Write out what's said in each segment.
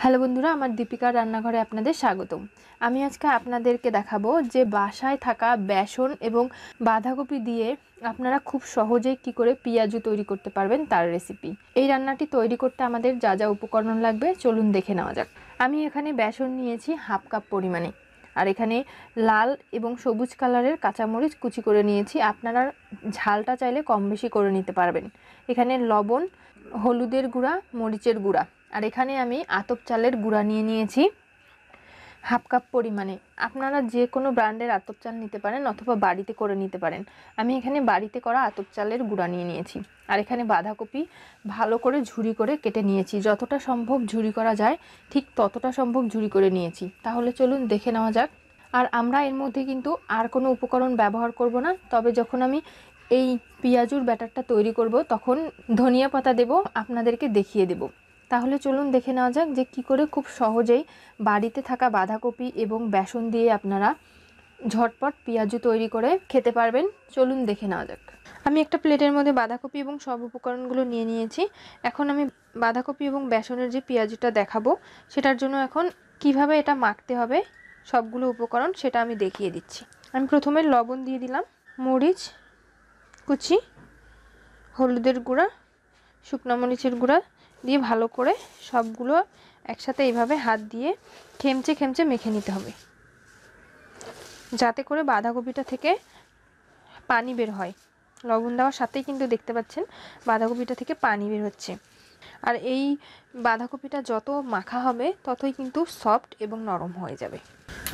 Hello বন্ধুরা, আমার দীপিকার রান্নাঘরে আপনাদের স্বাগতম। আমি আজকে আপনাদেরকে দেখাবো যে বাসায় থাকা বেসন এবং বাঁধাকপি দিয়ে আপনারা খুব সহজেই কি করে পেঁয়াজু তৈরি করতে পারবেন তার রেসিপি। এই রান্নাটি তৈরি করতে আমাদের যা যা উপকরণ লাগবে চলুন দেখে নেওয়া যাক। আমি এখানে বেসন নিয়েছি হাফ কাপ পরিমাণে, আর এখানে লাল এবং সবুজ কালারের কাঁচামরিচ কুচি করে নিয়েছি। আপনারা ঝালটা চাইলে কম বেশি করে নিতে পারবেন। এখানে লবণ, হলুদের গুঁড়া, মরিচের গুঁড়া, আর এখানে আমি আতপ চালের গুঁড়া নিয়ে নিয়েছি হাফ কাপ পরিমাণে। আপনারা যে কোনো ব্র্যান্ডের আতপ চাল নিতে পারেন অথবা বাড়িতে করে নিতে পারেন। আমি এখানে বাড়িতে করা আতপ চালের গুঁড়া নিয়ে নিয়েছি। আর এখানে বাঁধাকপি ভালো করে ঝুরি করে কেটে নিয়েছি। যতটা সম্ভব ঝুরি করা যায় ঠিক ততটা সম্ভব ঝুরি করে নিয়েছি। তাহলে চলুন দেখে নেওয়া যাক। আর আমরা এর মধ্যে কিন্তু আর কোনো উপকরণ ব্যবহার করব না, তবে যখন আমি এই পেঁয়াজুর ব্যাটারটা তৈরি করব তখন ধনিয়া পাতা দেব, আপনাদেরকে দেখিয়ে দেব। তাহলে চলুন দেখে নেওয়া যাক যে কী করে খুব সহজেই বাড়িতে থাকা বাঁধাকপি এবং বেসন দিয়ে আপনারা ঝটপট পেঁয়াজু তৈরি করে খেতে পারবেন। চলুন দেখে নেওয়া যাক। আমি একটা প্লেটের মধ্যে বাঁধাকপি এবং সব উপকরণগুলো নিয়ে নিয়েছি। এখন আমি বাঁধাকপি এবং বেসনের যে পেঁয়াজুটা দেখাবো সেটার জন্য এখন কিভাবে এটা মাখতে হবে সবগুলো উপকরণ সেটা আমি দেখিয়ে দিচ্ছি। আমি প্রথমে লবণ দিয়ে দিলাম, মরিচ কুচি, হলুদের গুঁড়া, শুকনো মরিচের গুঁড়া দিয়ে ভালো করে সবগুলো একসাথে এইভাবে হাত দিয়ে খেমচে খেমচে মেখে নিতে হবে, যাতে করে বাঁধাকপিটা থেকে পানি বের হয়। লবণ দেওয়ার সাথেই কিন্তু দেখতে পাচ্ছেন বাঁধাকপিটা থেকে পানি বের হচ্ছে। আর এই বাঁধাকপিটা যত মাখা হবে ততই কিন্তু সফট এবং নরম হয়ে যাবে।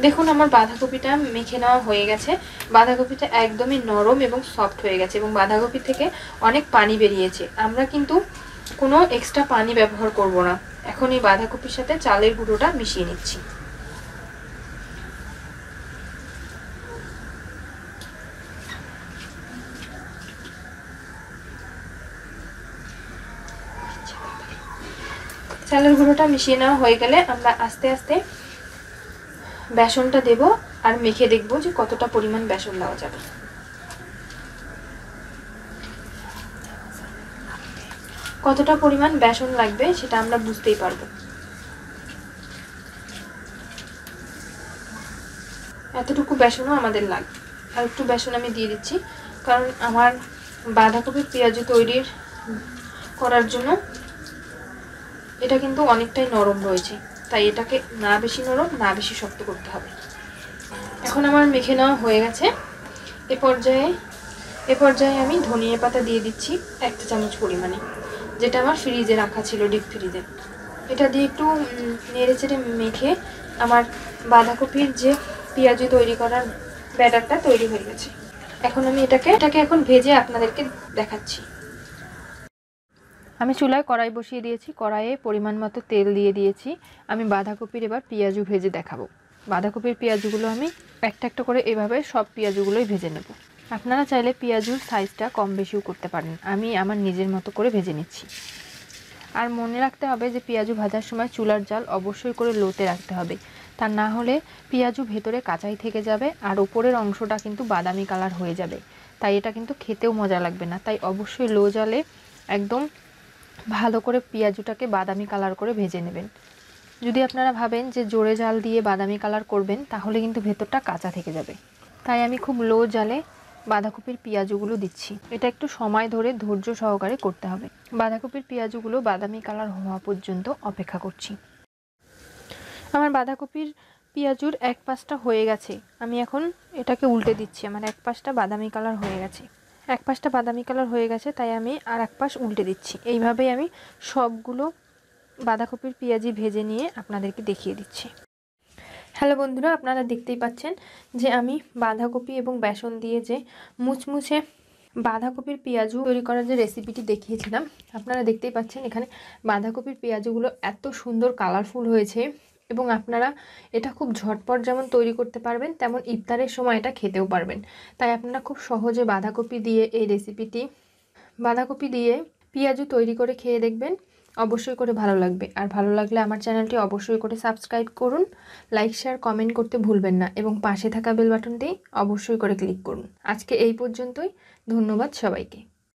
দেখুন আমার বাঁধাকপিটা মেখে নেওয়া হয়ে গেছে। বাঁধাকপিটা একদমই নরম এবং সফট হয়ে গেছে এবং বাঁধাকপি থেকে অনেক পানি বেরিয়েছে। আমরা কিন্তু কোনো এক্সট্রা পানি ব্যবহার করব না। এখন এই বাঁধাকপির সাথে চালের গুঁড়োটা মিশিয়ে নিচ্ছি। চালের গুঁড়োটা মিশিয়ে নেওয়া হয়ে গেলে আমরা আস্তে আস্তে বেসনটা দেব আর মেখে দেখব যে কতটা পরিমাণ বেসন দেওয়া যাবে। কতটা পরিমাণ বেসন লাগবে সেটা আমরা বুঝতেই পারবো। এতটুকু বেসনও আমাদের লাগবে। আর একটু বেসন আমি দিয়ে দিচ্ছি, কারণ আমার বাঁধাকপির পেঁয়াজু তৈরি করার জন্য এটা কিন্তু অনেকটাই নরম রয়েছে, তাই এটাকে না বেশি নরম না বেশি শক্ত করতে হবে। এখন আমার মেখে নেওয়া হয়ে গেছে। এ পর্যায়ে আমি ধনিয়া পাতা দিয়ে দিচ্ছি 1 চা চামচ পরিমাণে, যেটা আমার ফ্রিজে রাখা ছিল, ডিপ ফ্রিজে। এটা দিয়ে একটু নেড়ে চেড়ে মেখে আমার বাঁধাকপির যে পেঁয়াজু তৈরি করার ব্যাটারটা তৈরি হয়ে গেছে। এখন আমি এটাকে এখন ভেজে আপনাদেরকে দেখাচ্ছি। আমি চুলায় কড়াই বসিয়ে দিয়েছি। কড়াইয়ে পরিমাণ মতো তেল দিয়ে দিয়েছি। আমি বাঁধাকপির এবার পেঁয়াজু ভেজে দেখাবো। বাঁধাকপির পেঁয়াজুগুলো আমি একটা একটা করে এভাবে সব পেঁয়াজুগুলোই ভেজে নেব। আপনারা চাইলে পেঁয়াজুর সাইজটা কম বেশিও করতে পারেন। আমি আমার নিজের মতো করে ভেজে নিচ্ছি। আর মনে রাখতে হবে যে পেঁয়াজু ভাজার সময় চুলার জাল অবশ্যই করে লোতে রাখতে হবে, তা না হলে পেঁয়াজু ভেতরে কাঁচাই থেকে যাবে আর উপরের অংশটা কিন্তু বাদামি কালার হয়ে যাবে। তাই এটা কিন্তু খেতেও মজা লাগবে না। তাই অবশ্যই লো জালে একদম ভালো করে পেঁয়াজুটাকে বাদামি কালার করে ভেজে নেবেন। যদি আপনারা ভাবেন যে জোরে জাল দিয়ে বাদামি কালার করবেন তাহলে কিন্তু ভেতরটা কাঁচা থেকে যাবে। তাই আমি খুব লো জালে বাঁধাকপির পেঁয়াজুগুলো দিচ্ছি। এটা একটু সময় ধরে ধৈর্য সহকারে করতে হবে। বাঁধাকপির পেঁয়াজুগুলো বাদামি কালার হওয়া পর্যন্ত অপেক্ষা করছি। আমার বাঁধাকপির পেঁয়াজুর এক পাশটা হয়ে গেছে। আমি এখন এটাকে উল্টে দিচ্ছি। আমার এক পাশটা বাদামি কালার হয়ে গেছে। এক পাশটা বাদামি কালার হয়ে গেছে, তাই আমি আর এক পাশ উল্টে দিচ্ছি। এইভাবেই আমি সবগুলো বাঁধাকপির পেঁয়াজি ভেজে নিয়ে আপনাদেরকে দেখিয়ে দিচ্ছি। হ্যালো বন্ধুরা, আপনারা দেখতেই পাচ্ছেন যে আমি বাঁধাকপি এবং বেসন দিয়ে যে মুচমুচে বাঁধাকপির পেঁয়াজু তৈরি করার যে রেসিপিটি দেখিয়েছিলাম, আপনারা দেখতেই পাচ্ছেন এখানে বাঁধাকপির পেঁয়াজুগুলো এত সুন্দর কালারফুল হয়েছে এবং আপনারা এটা খুব ঝটপট যেমন তৈরি করতে পারবেন তেমন ইফতারের সময় এটা খেতেও পারবেন। তাই আপনারা খুব সহজে বাঁধাকপি দিয়ে এই রেসিপিটি বাঁধাকপি দিয়ে পেঁয়াজু তৈরি করে খেয়ে দেখবেন। অবশ্যই করে ভালো লাগবে। আর ভালো লাগলে আমার চ্যানেলটি অবশ্যই করে সাবস্ক্রাইব করুন, লাইক শেয়ার কমেন্ট করতে ভুলবেন না এবং পাশে থাকা বেল বাটনটি অবশ্যই করে ক্লিক করুন। আজকে এই পর্যন্তই। ধন্যবাদ সবাইকে।